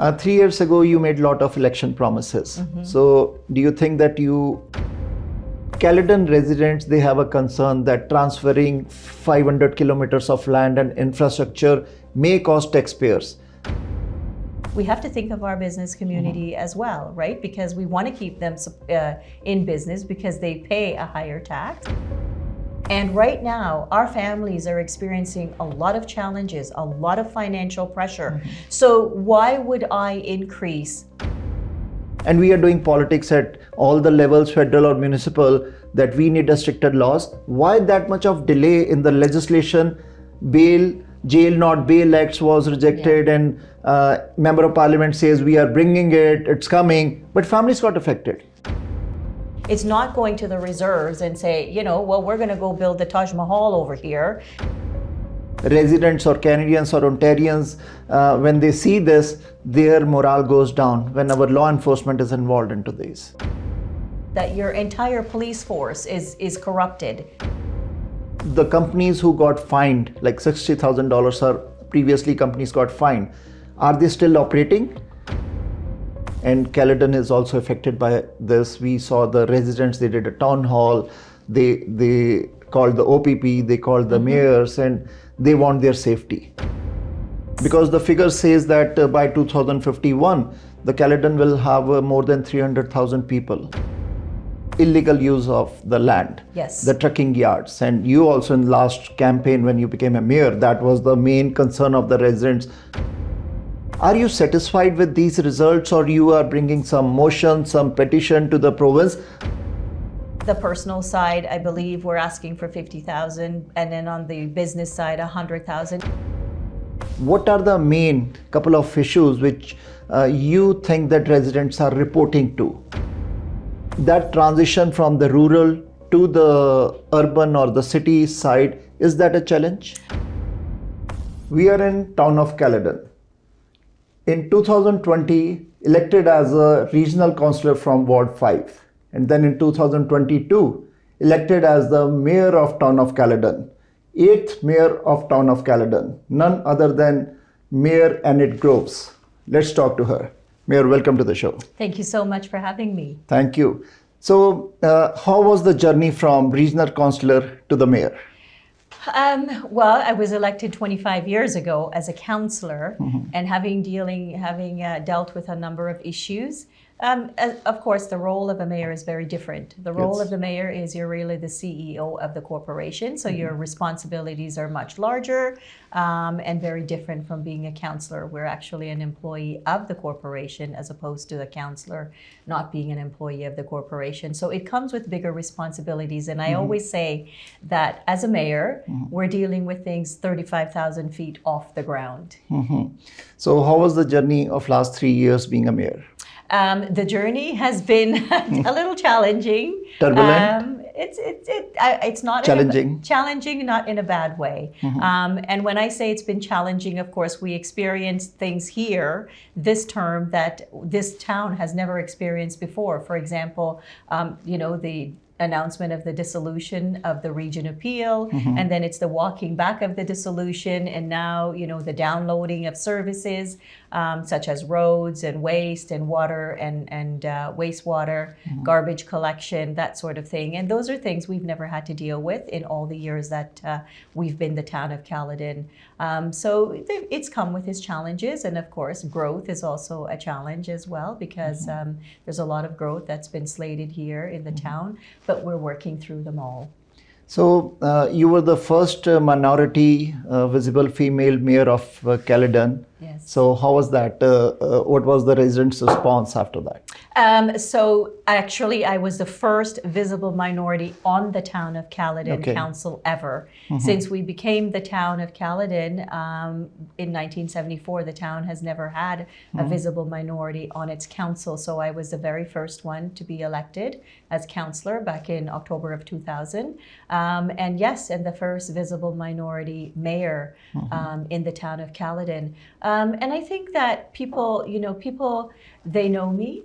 3 years ago, you made a lot of election promises. So do you think that Caledon residents, they have a concern that transferring 500 kilometers of land and infrastructure may cost taxpayers? We have to think of our business community as well, right? Because we want to keep them in business because they pay a higher tax. And right now, our families are experiencing a lot of challenges, a lot of financial pressure. So why would I increase? And we are doing politics at all the levels, federal or municipal, that we need stricter laws. Why that much of delay in the legislation? Jail not bail acts was rejected, and member of parliament says we are bringing it, it's coming, but families got affected. It's not going to the reserves and say, well, we're going to go build the Taj Mahal over here. Residents or Canadians or Ontarians, when they see this, their morale goes down when our law enforcement is involved into this. That your entire police force is corrupted. The companies who got fined, like $60,000 or previously companies got fined, are they still operating? And Caledon is also affected by this. We saw the residents, they did a town hall, they called the OPP, they called the mayors, and they want their safety. Because the figure says that by 2051, the Caledon will have more than 300,000 people. Illegal use of the land, yes, the trucking yards. And you also in last campaign when you became a mayor, that was the main concern of the residents. Are you satisfied with these results, or you are bringing some motion, some petition to the province? The personal side, I believe we're asking for 50,000, and then on the business side, 100,000. What are the main couple of issues which you think that residents are reporting to? That transition from the rural to the urban or the city side, is that a challenge? We are in town of Caledon. In 2020, elected as a regional councillor from Ward 5. And then in 2022, elected as the mayor of town of Caledon. 8th mayor of town of Caledon, none other than Mayor Annette Groves. Let's talk to her. Mayor, welcome to the show. Thank you so much for having me. Thank you. So how was the journey from regional councillor to the mayor? Well, I was elected 25 years ago as a councillor, and having dealt with a number of issues. Of course, the role of a mayor is very different. The role of the mayor is you're really the CEO of the corporation, so your responsibilities are much larger and very different from being a councillor. We're actually an employee of the corporation as opposed to a councillor not being an employee of the corporation. So it comes with bigger responsibilities, and I always say that as a mayor, we're dealing with things 35,000 feet off the ground. So how was the journey of last 3 years being a mayor? The journey has been a little challenging. Turbulent? It's not challenging. Challenging, not in a bad way. And when I say it's been challenging, of course, we experienced things here this term that this town has never experienced before. For example, the announcement of the dissolution of the region appeal, and then it's the walking back of the dissolution, and now the downloading of services such as roads and waste and water and wastewater, garbage collection, that sort of thing. And those are things we've never had to deal with in all the years that we've been the town of Caledon. So it's come with its challenges, and of course growth is also a challenge as well, because there's a lot of growth that's been slated here in the town, but we're working through them all. So you were the first minority visible female mayor of Caledon. Yes. So how was that? What was the residents' response after that? So actually, I was the first visible minority on the town of Caledon council ever. Since we became the town of Caledon in 1974, the town has never had a visible minority on its council. So I was the very first one to be elected as councillor back in October of 2000. And yes, and the first visible minority mayor in the town of Caledon. And I think that people, they know me.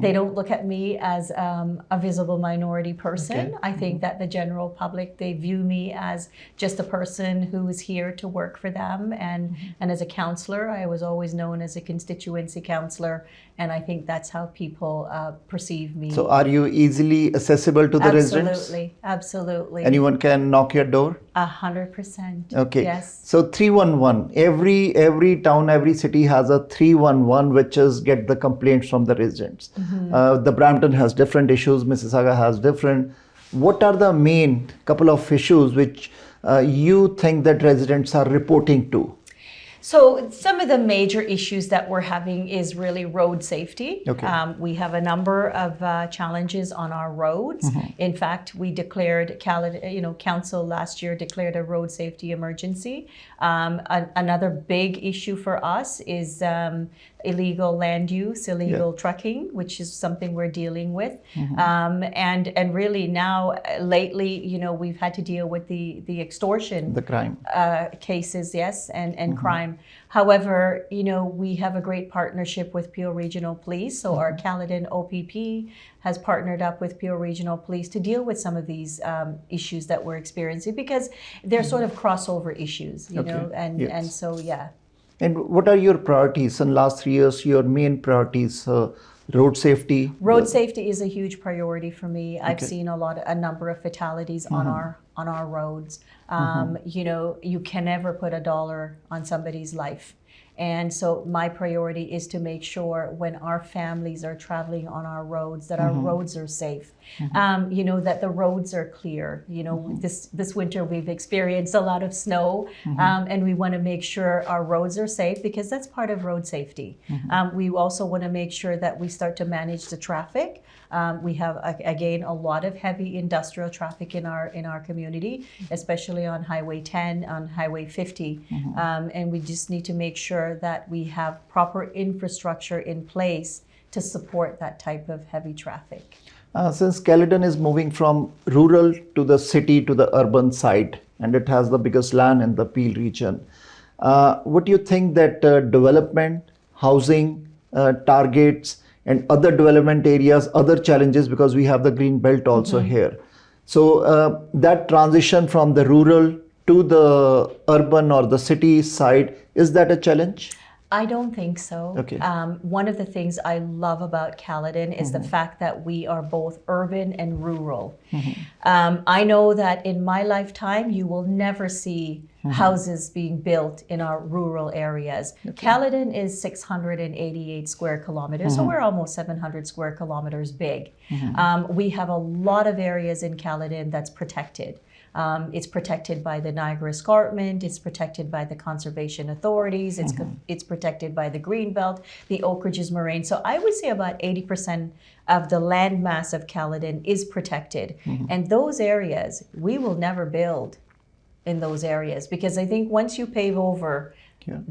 They don't look at me as a visible minority person. Okay. I think that the general public, they view me as just a person who is here to work for them. And as a counselor, I was always known as a constituency counselor. And I think that's how people perceive me. So are you easily accessible to the residents? Absolutely, absolutely. Anyone can knock your door? 100%. Okay. Yes. So 311. Every town, every city has a 311, which is get the complaints from the residents. The Brampton has different issues. Mississauga has different. What are the main couple of issues which you think that residents are reporting to? So some of the major issues that we're having is really road safety. Okay. We have a number of challenges on our roads. In fact, we declared, council last year declared a road safety emergency. Another big issue for us is illegal land use, illegal trucking, which is something we're dealing with. And really now, lately, we've had to deal with the extortion. The crime. Cases, yes, and crime. However, we have a great partnership with Peel Regional Police. So our Caledon OPP has partnered up with Peel Regional Police to deal with some of these issues that we're experiencing because they're sort of crossover issues, and so, yeah. And what are your priorities in last 3 years, your main priorities? Road safety? Road safety is a huge priority for me. I've seen a number of fatalities on our roads. You can never put a dollar on somebody's life. And so my priority is to make sure when our families are traveling on our roads, that our roads are safe, that the roads are clear. This winter we've experienced a lot of snow, and we want to make sure our roads are safe because that's part of road safety. We also want to make sure that we start to manage the traffic. We have, again, a lot of heavy industrial traffic in our community, especially on Highway 10, on Highway 50. And we just need to make sure that we have proper infrastructure in place to support that type of heavy traffic. Since Caledon is moving from rural to the city to the urban side, and it has the biggest land in the Peel region, what do you think that development, housing, targets, and other development areas, other challenges, because we have the green belt also here. So that transition from the rural to the urban or the city side, is that a challenge? I don't think so. Okay. One of the things I love about Caledon is the fact that we are both urban and rural. I know that in my lifetime, you will never see houses being built in our rural areas. Caledon is 688 square kilometers, so we're almost 700 square kilometers big. We have a lot of areas in Caledon that's protected. It's protected by the Niagara Escarpment, it's protected by the conservation authorities, it's protected by the Greenbelt, the Oak Ridges Moraine. So I would say about 80% of the land mass of Caledon is protected. And those areas, we will never build in those areas because I think once you pave over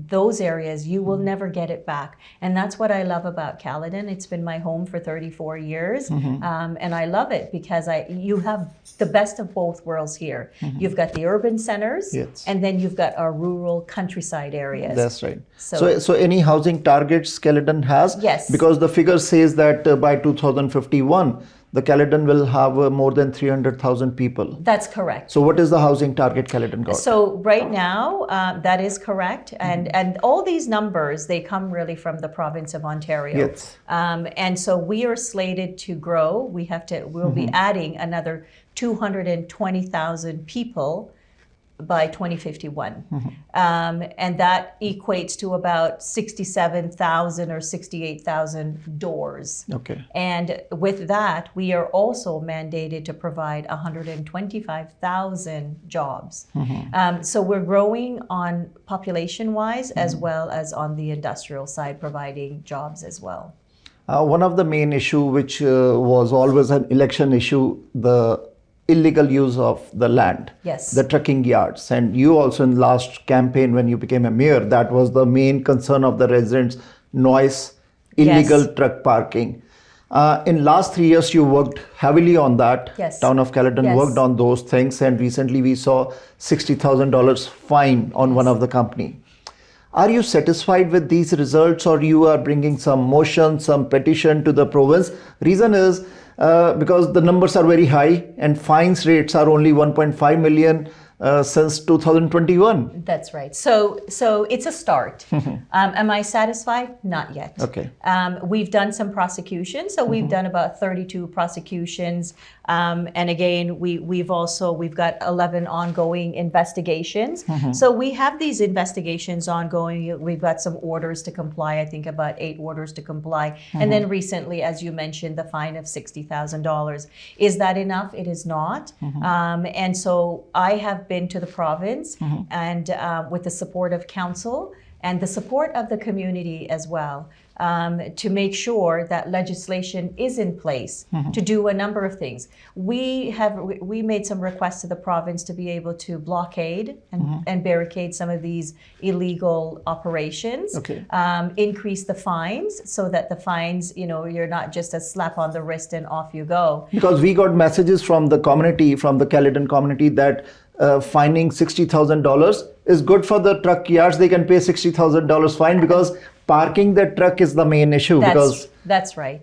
those areas, you will never get it back. And that's what I love about Caledon. It's been my home for 34 years. And I love it because you have the best of both worlds here. You've got the urban centers, and then you've got our rural countryside areas. That's right. So any housing targets Caledon has? Yes. Because the figure says that by 2051, the Caledon will have more than 300,000 people. That's correct. So what is the housing target Caledon got? So right now, that is correct. And all these numbers, they come really from the province of Ontario. Yes. And so we are slated to grow. We'll be adding another 220,000 people by 2051. And that equates to about 67,000 or 68,000 doors. Okay. And with that, we are also mandated to provide 125,000 jobs. So we're growing on population-wise as well as on the industrial side, providing jobs as well. One of the main issue which was always an election issue, the illegal use of the land, the trucking yards. And you also in last campaign when you became a mayor, that was the main concern of the residents, noise, illegal truck parking. In last 3 years, you worked heavily on that. Town of Caledon worked on those things, and recently we saw $60,000 fine on one of the company. Are you satisfied with these results, or you are bringing some motion, some petition to the province? Reason is because the numbers are very high and fines rates are only 1.5 million since 2021. That's right. So it's a start. Am I satisfied? Not yet. Okay. We've done some prosecutions. So we've done about 32 prosecutions. And again, we've got 11 ongoing investigations. So we have these investigations ongoing. We've got some orders to comply. I think about 8 orders to comply. And then recently, as you mentioned, the fine of $60,000. Is that enough? It is not. And so I have been to the province and with the support of council and the support of the community as well, to make sure that legislation is in place to do a number of things. We made some requests to the province to be able to blockade and barricade some of these illegal operations, increase the fines so that the fines, you're not just a slap on the wrist and off you go. Because we got messages from the community, from the Caledon community, that fining $60,000 is good for the truck yards. They can pay $60,000 fine because parking the truck is the main issue. That's right.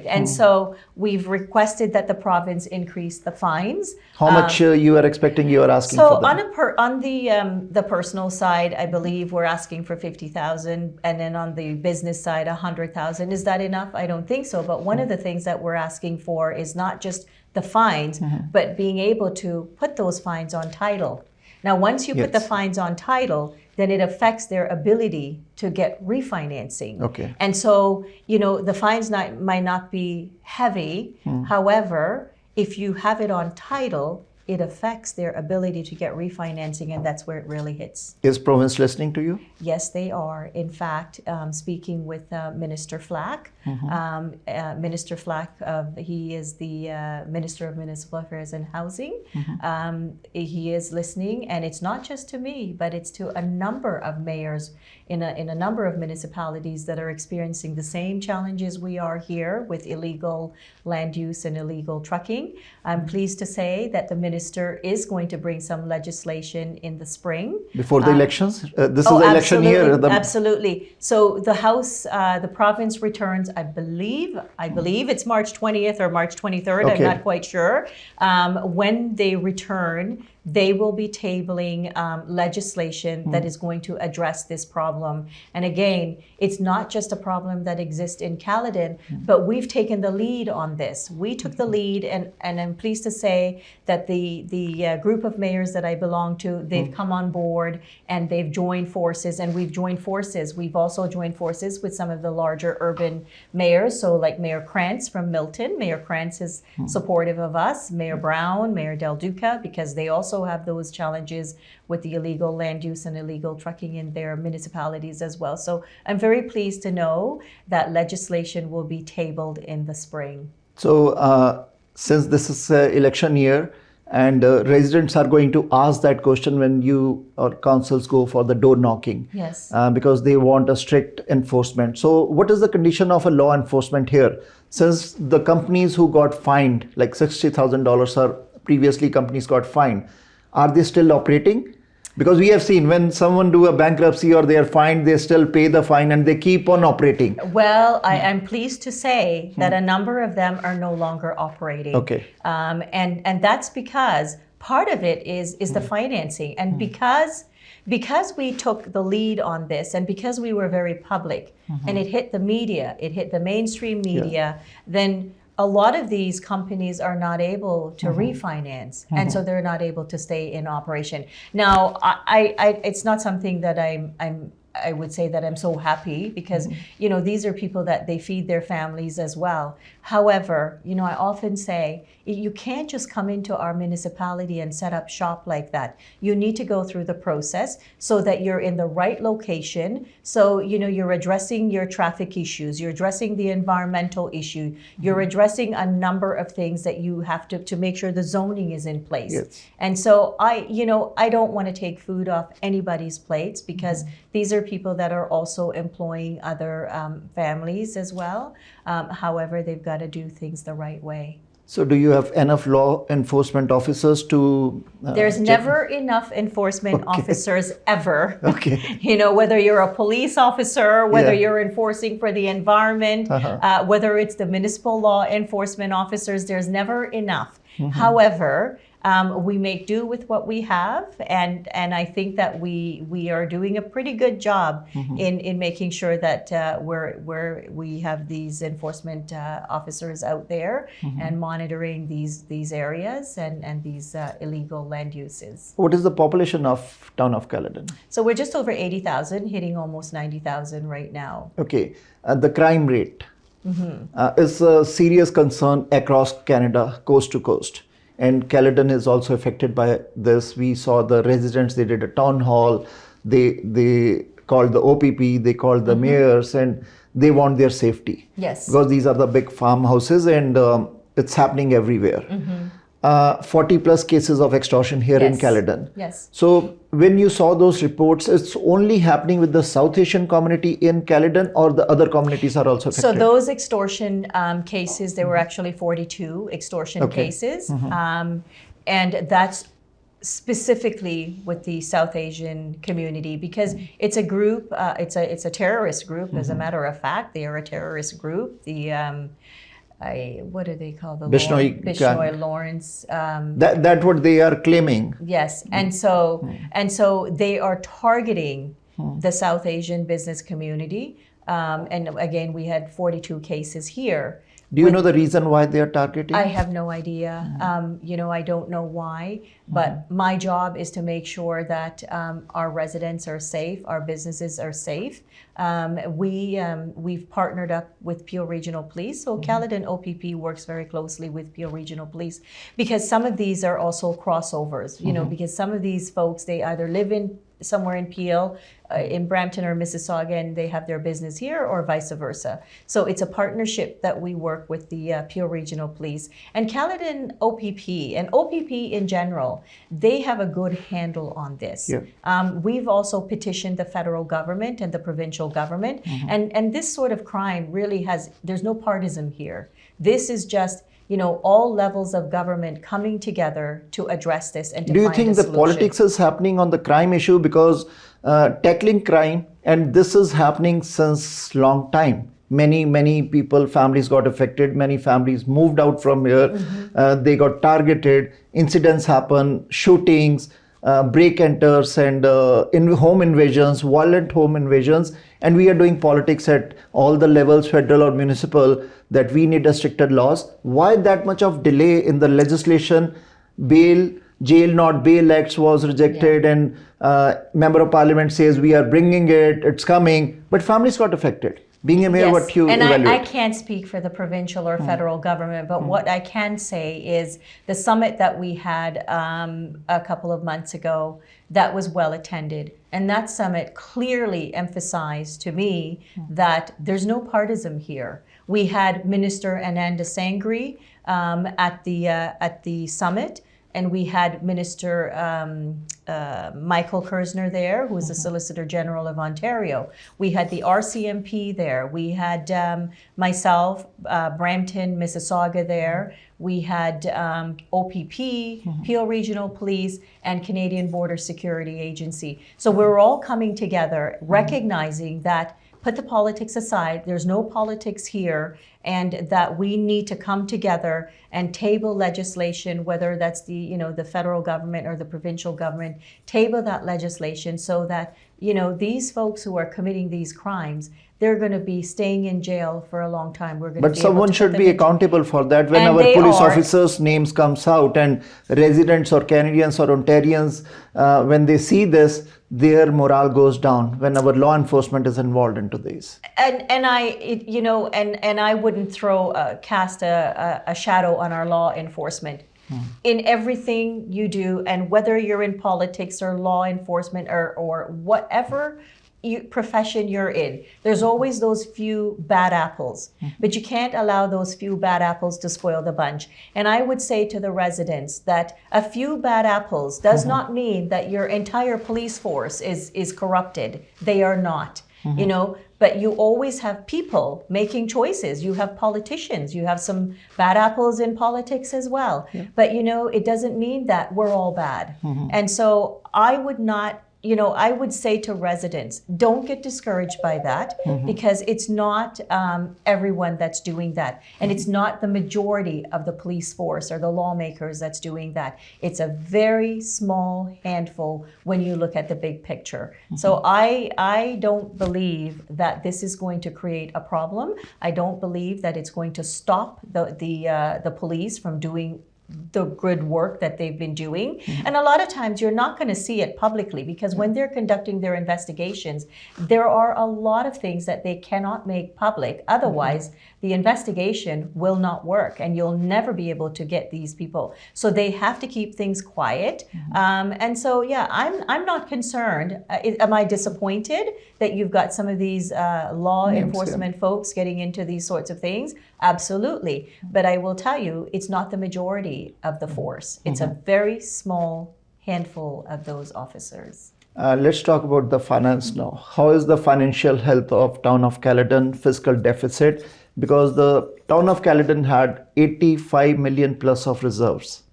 And so we've requested that the province increase the fines. How much you are expecting? You are asking so for that? on the personal side, I believe we're asking for 50,000, and then on the business side, 100,000. Is that enough? I don't think so. But one of the things that we're asking for is not just the fines, but being able to put those fines on title. Now, once you put the fines on title, then it affects their ability to get refinancing. Okay. And so, the fines might not be heavy. However, if you have it on title, it affects their ability to get refinancing, and that's where it really hits. Is province listening to you? Yes, they are. In fact, speaking with Minister Flack, Minister Flack, he is the Minister of Municipal Affairs and Housing. He is listening, and it's not just to me, but it's to a number of mayors in a number of municipalities that are experiencing the same challenges we are here with illegal land use and illegal trucking. I'm pleased to say that the minister is going to bring some legislation in the spring. Before the elections? This is the election year. Absolutely. So the House, the province returns, I believe it's March 20th or March 23rd. I'm not quite sure. When they return, they will be tabling legislation that is going to address this problem. And again, it's not just a problem that exists in Caledon, but we've taken the lead on this. We took the lead, and I'm pleased to say that the group of mayors that I belong to, they've come on board and they've joined forces, and we've joined forces. We've also joined forces with some of the larger urban mayors. So like Mayor Krantz from Milton. Mayor Krantz is supportive of us. Mayor Brown, Mayor Del Duca, because they also have those challenges with the illegal land use and illegal trucking in their municipalities as well. So I'm very pleased to know that legislation will be tabled in the spring. So since this is election year, and residents are going to ask that question when you or councils go for the door knocking. Yes. Because they want a strict enforcement. So what is the condition of a law enforcement here? Since the companies who got fined, like $60,000 or previously companies got fined, are they still operating? Because we have seen when someone do a bankruptcy or they are fined, they still pay the fine and they keep on operating. Well, I'm pleased to say that a number of them are no longer operating. Okay. And that's because part of it is the financing. And because we took the lead on this, and because we were very public, and it hit the media, it hit the mainstream media, then a lot of these companies are not able to refinance, and so they're not able to stay in operation. Now, I it's not something that I would say that I'm so happy, because these are people that they feed their families as well. However, I often say you can't just come into our municipality and set up shop like that. You need to go through the process so that you're in the right location. So you're addressing your traffic issues, you're addressing the environmental issue, you're addressing a number of things that you have to make sure the zoning is in place. Yes. And so I don't want to take food off anybody's plates, because these are people that are also employing other families as well. However, they've got to do things the right way. So do you have enough law enforcement officers to There's check? never enough enforcement officers ever. Okay. You know, whether you're a police officer, whether Yeah. you're enforcing for the environment, whether it's the municipal law enforcement officers, there's never enough. However, we make do with what we have, and I think that we are doing a pretty good job in making sure that we have these enforcement officers out there and monitoring these areas and these illegal land uses. What is the population of town of Caledon? So we're just over 80,000, hitting almost 90,000 right now. Okay. The crime rate is a serious concern across Canada, coast to coast. And Caledon is also affected by this. We saw the residents, they did a town hall, they called the OPP, they called the mayors, and they want their safety. Yes. Because these are the big farmhouses, and it's happening everywhere. 40 plus cases of extortion here in Yes. Caledon. Yes. So when you saw those reports, it's only happening with the South Asian community in Caledon, or the other communities are also affected? So those extortion cases, there were actually 42 extortion cases. And that's specifically with the South Asian community, because it's a group, it's a terrorist group, as a matter of fact. They are a terrorist group. The what do they call the Bishnoi Lawrence? That what they are claiming. Yes, and so they are targeting the South Asian business community. And again, we had 42 cases here. Do you know the reason why they are targeting? I have no idea. You know, I don't know why, but my job is to make sure that our residents are safe, our businesses are safe. We've partnered up with Peel Regional Police. So Caledon OPP works very closely with Peel Regional Police, because some of these are also crossovers, you know, because some of these folks, they either live in somewhere in Peel, in Brampton or Mississauga, and they have their business here, or vice versa. So it's a partnership that we work with the Peel Regional Police. And Caledon OPP, and OPP in general, they have a good handle on this. Yeah. We've also petitioned the federal government and the provincial government, and this sort of crime really there's no partisan here. This is just, you know, all levels of government coming together to address this and to Do you find think a the solution. politics is happening on the crime issue? Because tackling crime, and this is happening since long time. Many people, families got affected. Many families moved out from here. They got targeted. Incidents happen, shootings, break-enters, and home invasions, violent home invasions. And we are doing politics at all the levels, federal or municipal, that we need a stricter laws. Why that much of delay in the legislation? Jail not bail acts was rejected, and member of parliament says we are bringing it, it's coming, but families got affected. Being a mayor, what you evaluate? I can't speak for the provincial or federal government, but what I can say is the summit that we had a couple of months ago, that was well attended. And that summit clearly emphasized to me that there's no partisan here. We had Minister Ananda Sangri at the summit, and we had Minister Michael Kersner there, who is the Solicitor General of Ontario. We had the RCMP there. We had myself, Brampton, Mississauga there. We had OPP, Peel Regional Police, and Canadian Border Security Agency. So we're all coming together, recognizing that, put the politics aside, there's no politics here, and that we need to come together and table legislation, whether that's the federal government or the provincial government, table that legislation so that, these folks who are committing these crimes, they're going to be staying in jail for a long time. But someone should be accountable for that. When And our they police are. officers' names comes out, and residents or Canadians or Ontarians, when they see this, their morale goes down when our law enforcement is involved into this. And I wouldn't cast a shadow on our law enforcement. In everything you do, and whether you're in politics or law enforcement or whatever profession you're in, there's always those few bad apples, but you can't allow those few bad apples to spoil the bunch. And I would say to the residents that a few bad apples does not mean that your entire police force is corrupted. They are not. you know, but you always have people making choices. You have politicians, you have some bad apples in politics as well. But, you know, it doesn't mean that we're all bad. And so I would not, you know, I would say to residents, don't get discouraged by that, because it's not everyone that's doing that. And it's not the majority of the police force or the lawmakers that's doing that. It's a very small handful when you look at the big picture. So I don't believe that this is going to create a problem. I don't believe that it's going to stop the police from doing the good work that they've been doing. And a lot of times you're not going to see it publicly, because when they're conducting their investigations, there are a lot of things that they cannot make public. Otherwise, the investigation will not work and you'll never be able to get these people. So they have to keep things quiet. And so, yeah, I'm not concerned. Am I disappointed that you've got some of these law enforcement folks getting into these sorts of things? Absolutely. But I will tell you, it's not the majority of the force. It's a very small handful of those officers. Let's talk about the finance now. How is the financial health of town of Caledon fiscal deficit? Because the town of Caledon had 85 million plus of reserves.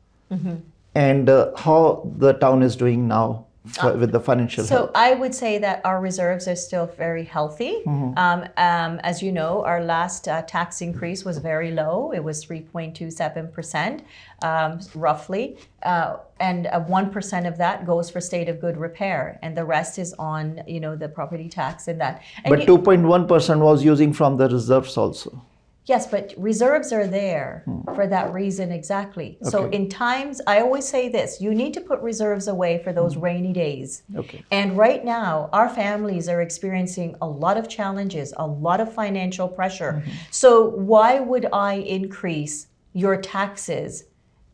And how the town is doing now with the financial health? So I would say that our reserves are still very healthy. As you know, our last tax increase was very low. It was 3.27%, roughly. And 1% of that goes for state of good repair. And the rest is on, you know, the property tax and that. And but 2.1% was using from the reserves also. Yes, but reserves are there for that reason exactly. So in times, I always say this, you need to put reserves away for those rainy days. And right now, our families are experiencing a lot of challenges, a lot of financial pressure. So why would I increase your taxes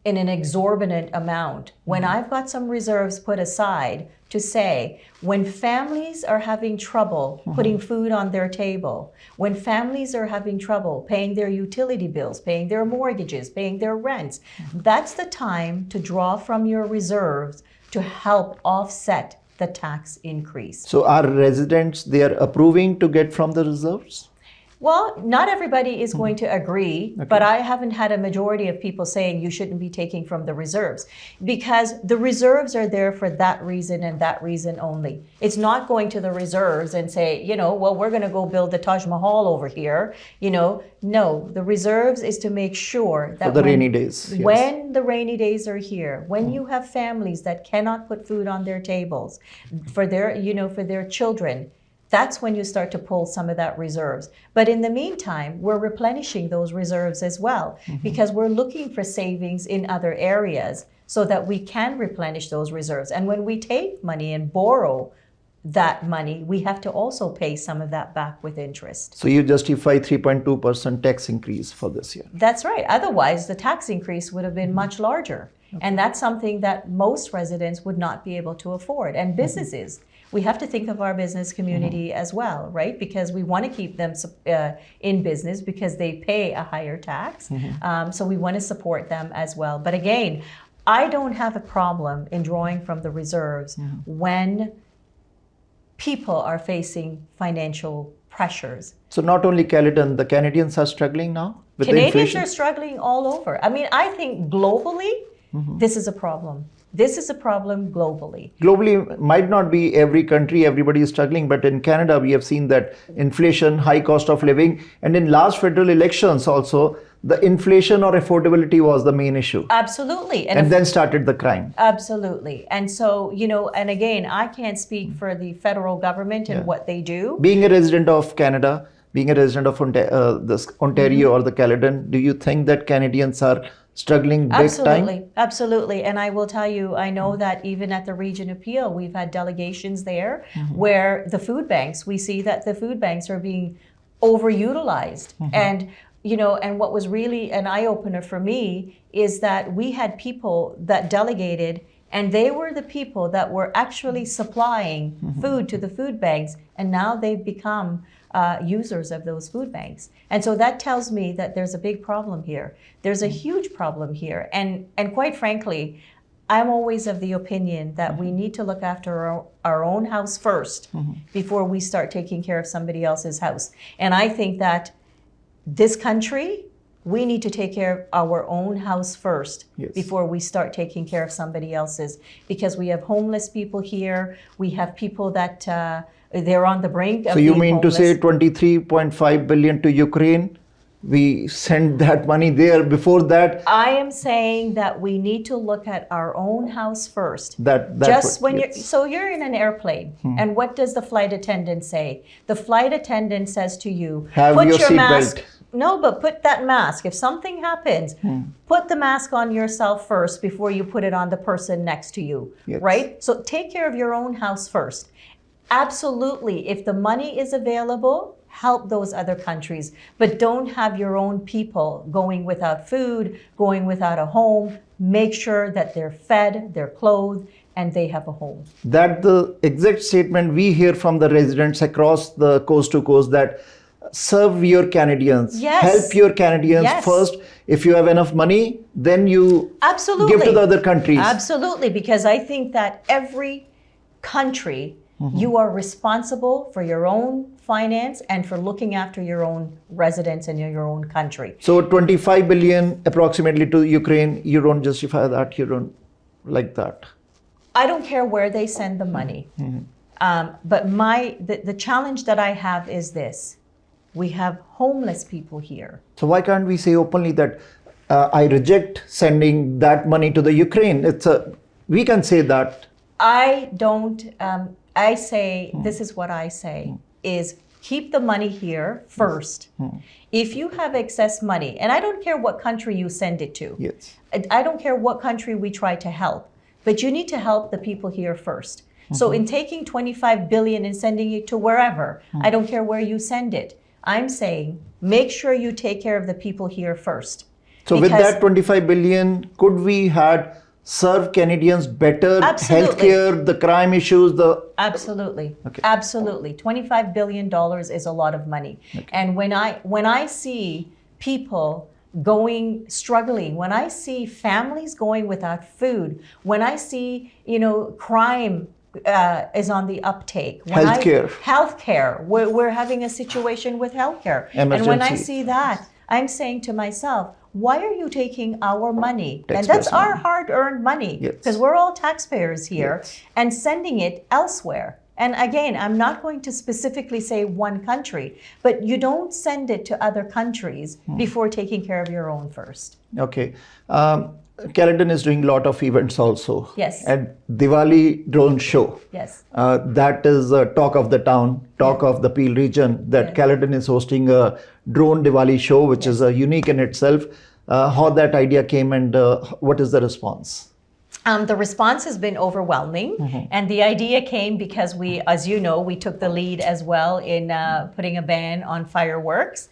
in an exorbitant amount when I've got some reserves put aside to say, when families are having trouble putting food on their table, when families are having trouble paying their utility bills, paying their mortgages, paying their rents, that's the time to draw from your reserves to help offset the tax increase. So are residents, they are approving to get from the reserves? Well, not everybody is going to agree, but I haven't had a majority of people saying you shouldn't be taking from the reserves, because the reserves are there for that reason and that reason only. It's not going to the reserves and say, you know, well, we're going to go build the Taj Mahal over here. You know, no, the reserves is to make sure that for the rainy days, when the rainy days are here, when you have families that cannot put food on their tables for their, you know, for their children, that's when you start to pull some of that reserves. But in the meantime, we're replenishing those reserves as well, because we're looking for savings in other areas so that we can replenish those reserves. And when we take money and borrow that money, we have to also pay some of that back with interest. So you justify 3.2% tax increase for this year? That's right. Otherwise, the tax increase would have been much larger. And that's something that most residents would not be able to afford. And businesses, we have to think of our business community as well, right? Because we want to keep them in business because they pay a higher tax. So we want to support them as well. But again, I don't have a problem in drawing from the reserves when people are facing financial pressures. So not only Caledon, the Canadians are struggling now with Canadians the inflation? are struggling all over. I mean, I think globally, this is a problem. This is a problem globally. Globally, might not be every country, everybody is struggling, but in Canada, we have seen that inflation, high cost of living, and in last federal elections also, the inflation or affordability was the main issue. Absolutely. And then started the crime. Absolutely. And so, you know, and again, I can't speak for the federal government and what they do. Being a resident of Canada, being a resident of Ontario or the Caledon, do you think that Canadians are struggling big time? Absolutely. And I will tell you, I know that even at the Region of Peel, we've had delegations there where the food banks, we see that the food banks are being overutilized. And, you know, and what was really an eye-opener for me is that we had people that delegated, and they were the people that were actually supplying food to the food banks, and now they've become users of those food banks. And so that tells me that there's a big problem here. There's a huge problem here. And quite frankly, I'm always of the opinion that we need to look after our own house first before we start taking care of somebody else's house. And I think that this country, we need to take care of our own house first before we start taking care of somebody else's. Because we have homeless people here. We have people that they're on the brink of So you being mean homeless. to say 23.5 billion to Ukraine? We sent that money there. Before that, I am saying that we need to look at our own house first. that Just would- when yes. you're in an airplane, and what does the flight attendant say? The flight attendant says to you, Have put your your seat mask. belt. No, but put that mask. If something happens, put the mask on yourself first before you put it on the person next to you, Yes. right? So take care of your own house first. Absolutely. If the money is available, help those other countries, but don't have your own people going without food, going without a home. Make sure that they're fed, they're clothed, and they have a home. That the exact statement we hear from the residents across the coast to coast, that serve your Canadians, Yes. help your Canadians Yes. first. If you have enough money, then you Absolutely. give to the other countries. Absolutely, because I think that every country, you are responsible for your own finance and for looking after your own residents and your own country. So 25 billion approximately to Ukraine, you don't justify that, you don't like that. I don't care where they send the money. But the challenge that I have is this. We have homeless people here. So why can't we say openly that I reject sending that money to the Ukraine? We can say that. I don't, I say, this is what I say, is keep the money here first. If you have excess money, and I don't care what country you send it to. Yes. I don't care what country we try to help, but you need to help the people here first. So in taking 25 billion and sending it to wherever, I don't care where you send it. I'm saying make sure you take care of the people here first. So with Because- that 25 billion, could we had serve Canadians better, Absolutely. healthcare, the crime issues, Absolutely. Okay. Absolutely. $25 billion is a lot of money. And when I see people struggling, when I see families going without food, when I see, crime is on the uptake. Healthcare. We're having a situation with healthcare. And when I Emergency. see that, I'm saying to myself, why are you taking our money? And Taxpayers' that's our money. hard-earned money, Yes. because we're all taxpayers here, Yes. and sending it elsewhere. And again, I'm not going to specifically say one country, but you don't send it to other countries before taking care of your own first. Okay. Caledon is doing a lot of events also. Yes. And Diwali drone show. Yes. That is a talk of the town, talk of the Peel region, that Yes. Caledon is hosting a drone Diwali show, which is unique in itself. How that idea came and what is the response? The response has been overwhelming, and the idea came because we, as you know, we took the lead as well in putting a ban on fireworks,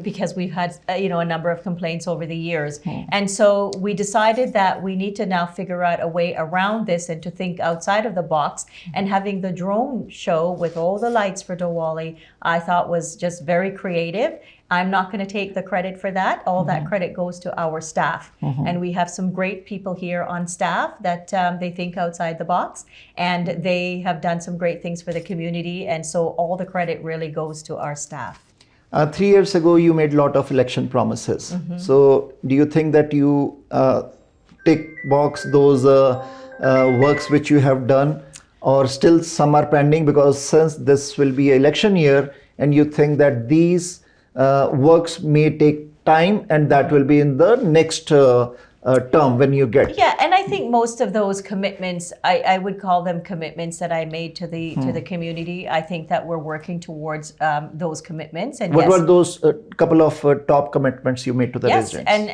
because we've had a number of complaints over the years, and so we decided that we need to now figure out a way around this and to think outside of the box. And having the drone show with all the lights for Diwali, I thought was just very creative. I'm not going to take the credit for that. All that credit goes to our staff. And we have some great people here on staff that they think outside the box, and they have done some great things for the community. And so all the credit really goes to our staff. 3 years ago, you made a lot of election promises. So do you think that you tick box those works which you have done, or still some are pending? Because since this will be election year, and you think that these works may take time, and that will be in the next term when you get. Yeah, and I think most of those commitments, I would call them commitments that I made to the community. I think that we're working towards those commitments. And What yes, were those couple of top commitments you made to the yes, residents?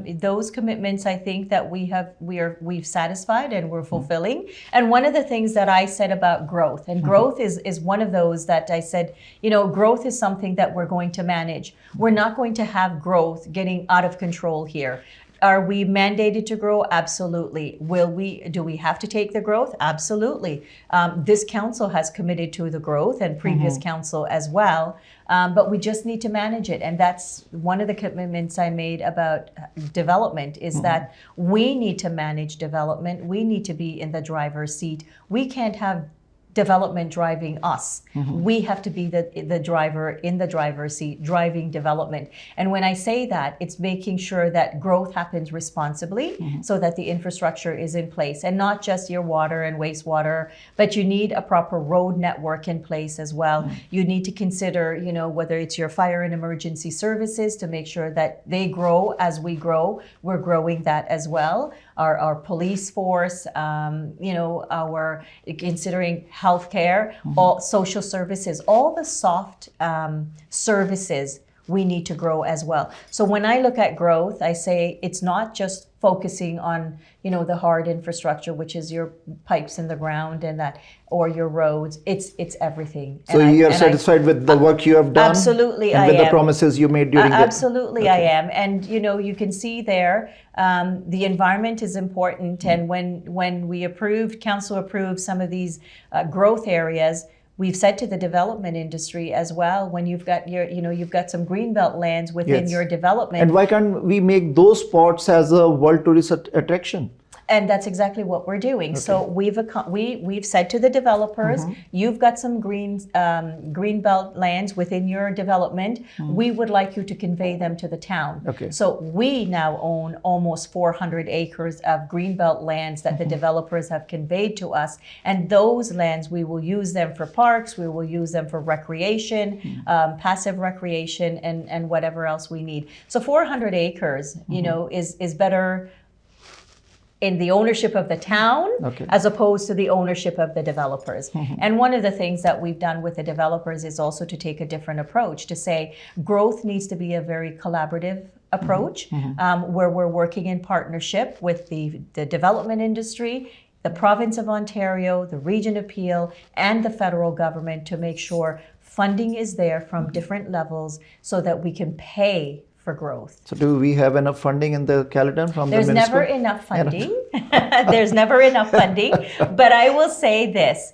and those commitments, I think that we've satisfied and we're fulfilling. And one of the things that I said about growth, and growth is one of those that I said, growth is something that we're going to manage. We're not going to have growth getting out of control here. Are we mandated to grow? Absolutely. Do we have to take the growth? Absolutely. This council has committed to the growth, and previous council as well. But we just need to manage it. And that's one of the commitments I made about development, is that we need to manage development. We need to be in the driver's seat. We can't have development driving us. We have to be the driver in the driver's seat, driving development. And when I say that, it's making sure that growth happens responsibly, so that the infrastructure is in place, and not just your water and wastewater, but you need a proper road network in place as well. You need to consider, whether it's your fire and emergency services, to make sure that they grow as we grow. We're growing that as well. Our police force, our considering healthcare, all social services, all the soft services we need to grow as well. So when I look at growth, I say it's not just focusing on, the hard infrastructure, which is your pipes in the ground and that, or your roads. It's everything. So you're satisfied with the work you have done? Absolutely, and with the promises you made during Absolutely, I am. And, you can see there, the environment is important. And when council approved some of these growth areas, we've said to the development industry as well, when you've got you've got some greenbelt lands within your development. And why can't we make those spots as a world tourist attraction? And that's exactly what we're doing. Okay. So we've said to the developers, you've got some green belt lands within your development. We would like you to convey them to the town. Okay. So we now own almost 400 acres of green belt lands that the developers have conveyed to us. And those lands, we will use them for parks, we will use them for recreation, passive recreation, and whatever else we need. So 400 acres, is better in the ownership of the town, as opposed to the ownership of the developers. And one of the things that we've done with the developers is also to take a different approach, to say growth needs to be a very collaborative approach, where we're working in partnership with the development industry, the province of Ontario, the region of Peel, and the federal government, to make sure funding is there from different levels so that we can pay for growth. So do we have enough funding in the Caledon from There's the minister? Never enough funding. There's never enough funding. But I will say this,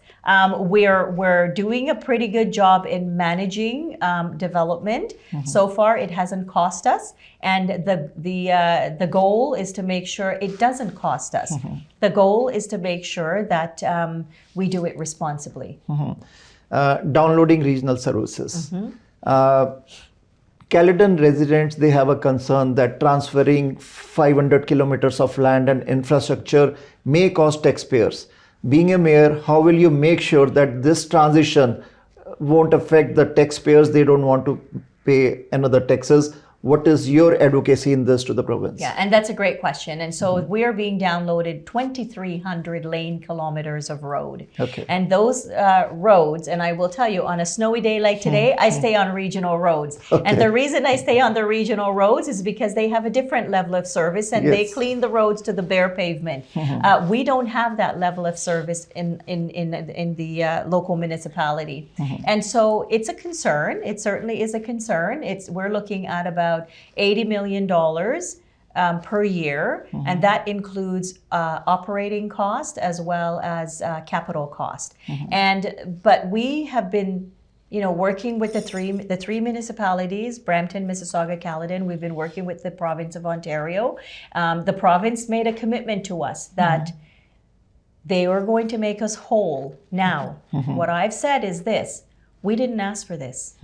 we're doing a pretty good job in managing development. So far, it hasn't cost us. And the goal is to make sure it doesn't cost us. The goal is to make sure that we do it responsibly. Downloading regional services. Caledon residents, they have a concern that transferring 500 kilometers of land and infrastructure may cost taxpayers. Being a mayor, how will you make sure that this transition won't affect the taxpayers? They don't want to pay another taxes. What is your advocacy in this to the province? Yeah, and that's a great question. And so we are being downloaded 2,300 lane kilometers of road. Okay. And those roads, and I will tell you, on a snowy day like today, I stay on regional roads. Okay. And the reason I stay on the regional roads is because they have a different level of service, and they clean the roads to the bare pavement. We don't have that level of service in the local municipality. And so it's a concern. It certainly is a concern. We're looking at about $80 million per year, and that includes operating cost as well as capital cost. But we have been working with the three municipalities, Brampton, Mississauga, Caledon. We've been working with the province of Ontario. The province made a commitment to us that they were going to make us whole. Now, what I've said is this: we didn't ask for this.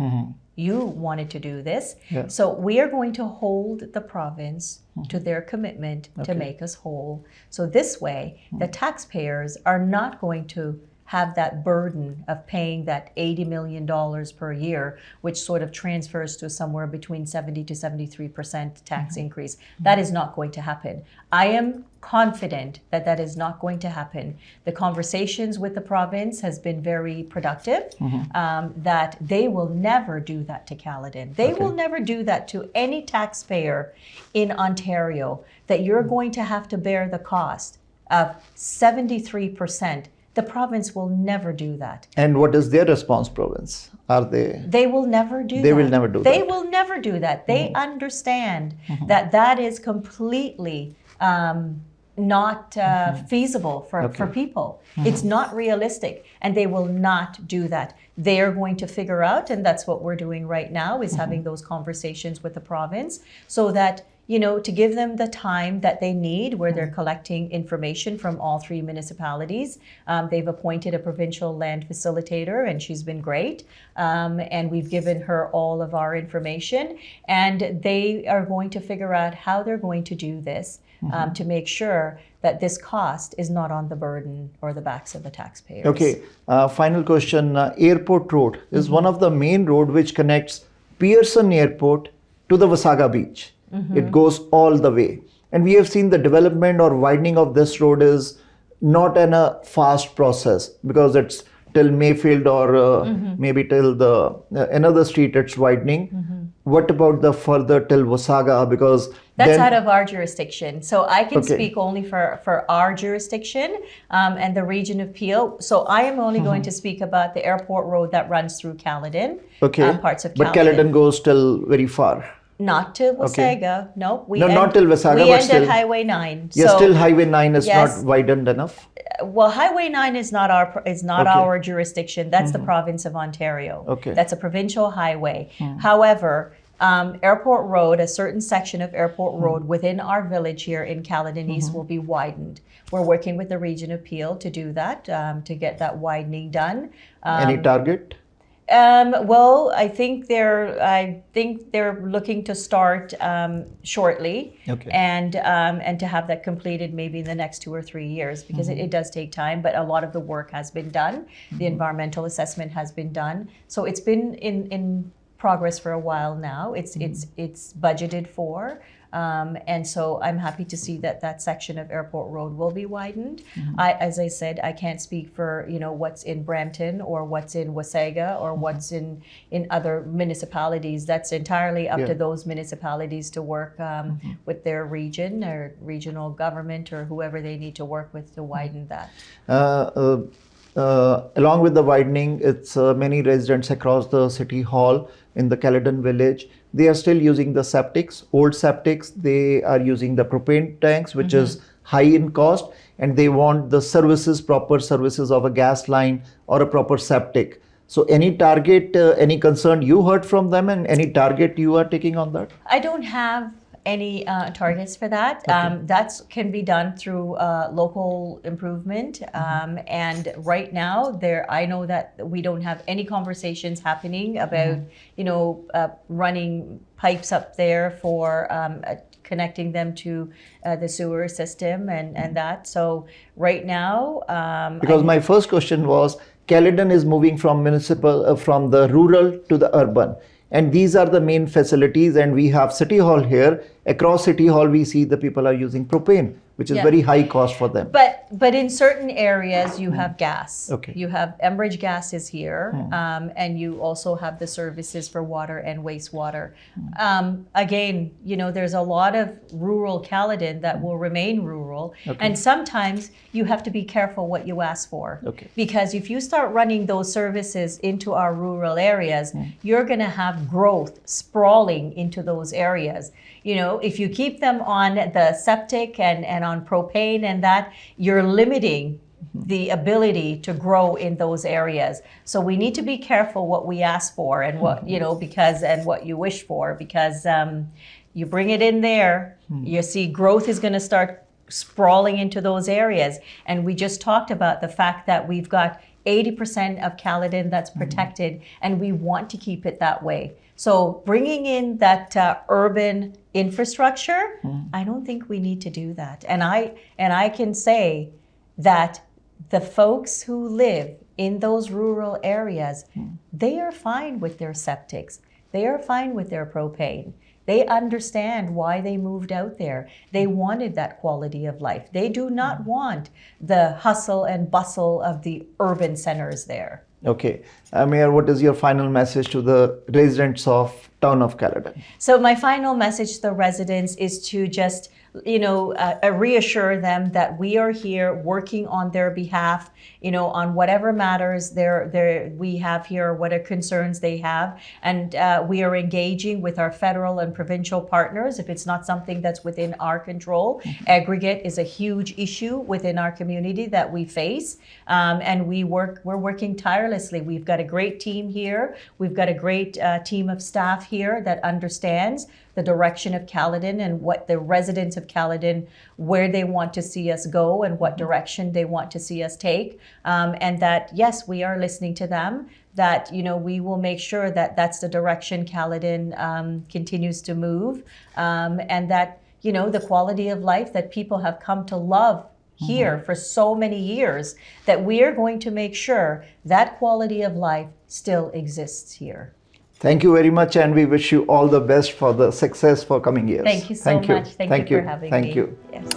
You wanted to do this. Yeah. So we are going to hold the province to their commitment to make us whole. So this way, the taxpayers are not going to have that burden of paying that $80 million per year, which sort of transfers to somewhere between 70 to 73% tax increase. That is not going to happen. I am confident that that is not going to happen. The conversations with the province has been very productive, that they will never do that to Caledon. They will never do that to any taxpayer in Ontario, that you're going to have to bear the cost of 73% The province will never do that. And what is their response, province? Are they? They will never do that. They will never do They that. will never do that. They understand that that is completely not feasible for people. It's not realistic, and they will not do that. They are going to figure out, and that's what we're doing right now, is having those conversations with the province so that, you know, to give them the time that they need, where they're collecting information from all 3 municipalities. They've appointed a provincial land facilitator, and she's been great. And we've given her all of our information, and they are going to figure out how they're going to do this to make sure that this cost is not on the burden or the backs of the taxpayers. Okay, final question. Airport Road is one of the main road which connects Pearson Airport to the Wasaga Beach. It goes all the way. And we have seen the development or widening of this road is not in a fast process, because it's till Mayfield or maybe till the another street it's widening. What about the further till Wasaga? Because that's out of our jurisdiction. So I can speak only for our jurisdiction and the region of Peel. So I am only going to speak about the airport road that runs through Caledon, parts of Caledon. But Caledon goes till very far. Not to Wasaga. No, not till Wasaga, we but end still. at Highway 9. Yes, so, still Highway 9 is yes. not widened enough. Well, Highway 9 is not our jurisdiction. That's the province of Ontario. Okay. That's a provincial highway. However, Airport Road, a certain section of Airport Road within our village here in Caledon East will be widened. We're working with the region of Peel to do that, to get that widening done. Any target? Well, I think they're looking to start shortly, and to have that completed maybe in the next 2 or 3 years, because it does take time. But a lot of the work has been done. The environmental assessment has been done, so it's been in progress for a while now. It's budgeted for. And so I'm happy to see that section of Airport Road will be widened. As I said, I can't speak for, you know, what's in Brampton or what's in Wasaga or what's in other municipalities. That's entirely up to those municipalities to work with their region or regional government or whoever they need to work with to widen that. Along with the widening, it's many residents across the city hall in the Caledon village. They are still using the septics, old septics. They are using the propane tanks, which is high in cost, and they want the services, proper services of a gas line or a proper septic. So any target, any concern you heard from them, and any target you are taking on that? I don't have any targets for that. That can be done through local improvement. And right now, I know that we don't have any conversations happening about, you know, running pipes up there for connecting them to the sewer system and that. So right now, because my first question was, Caledon is moving from municipal, from the rural to the urban. And these are the main facilities, and we have City Hall here. Across City Hall, we see the people are using propane, which is very high cost for them. But in certain areas, you have gas. You have Enbridge gas is here, and you also have the services for water and wastewater. Again, you know, there's a lot of rural Caledon that will remain rural, and sometimes you have to be careful what you ask for. Because if you start running those services into our rural areas, you're going to have growth sprawling into those areas. You know, if you keep them on the septic and on propane and that, you're limiting the ability to grow in those areas. So we need to be careful what we ask for and what, you know, and what you wish for, because you bring it in there, you see growth is going to start sprawling into those areas. And we just talked about the fact that we've got 80% of Caledon that's protected, and we want to keep it that way. So bringing in that urban infrastructure, I don't think we need to do that. And I can say that the folks who live in those rural areas, they are fine with their septics. They are fine with their propane. They understand why they moved out there. They wanted that quality of life. They do not want the hustle and bustle of the urban centers there. Okay. Mayor, what is your final message to the residents of town of Caledon? So my final message to the residents is to just, reassure them that we are here working on their behalf, on whatever matters we have here, what concerns they have. And we are engaging with our federal and provincial partners. If it's not something that's within our control, aggregate is a huge issue within our community that we face. And we're working tirelessly. We've got a great team here. We've got a great team of staff here that understands the direction of Caledon and what the residents of Caledon, where they want to see us go and what direction they want to see us take. And that, yes, we are listening to them, that, we will make sure that that's the direction Caledon continues to move. And that, the quality of life that people have come to love here for so many years, that we are going to make sure that quality of life still exists here. Thank you very much, and we wish you all the best for the success for coming years. Thank you so much. Thank you for having me. Thank you. Yes.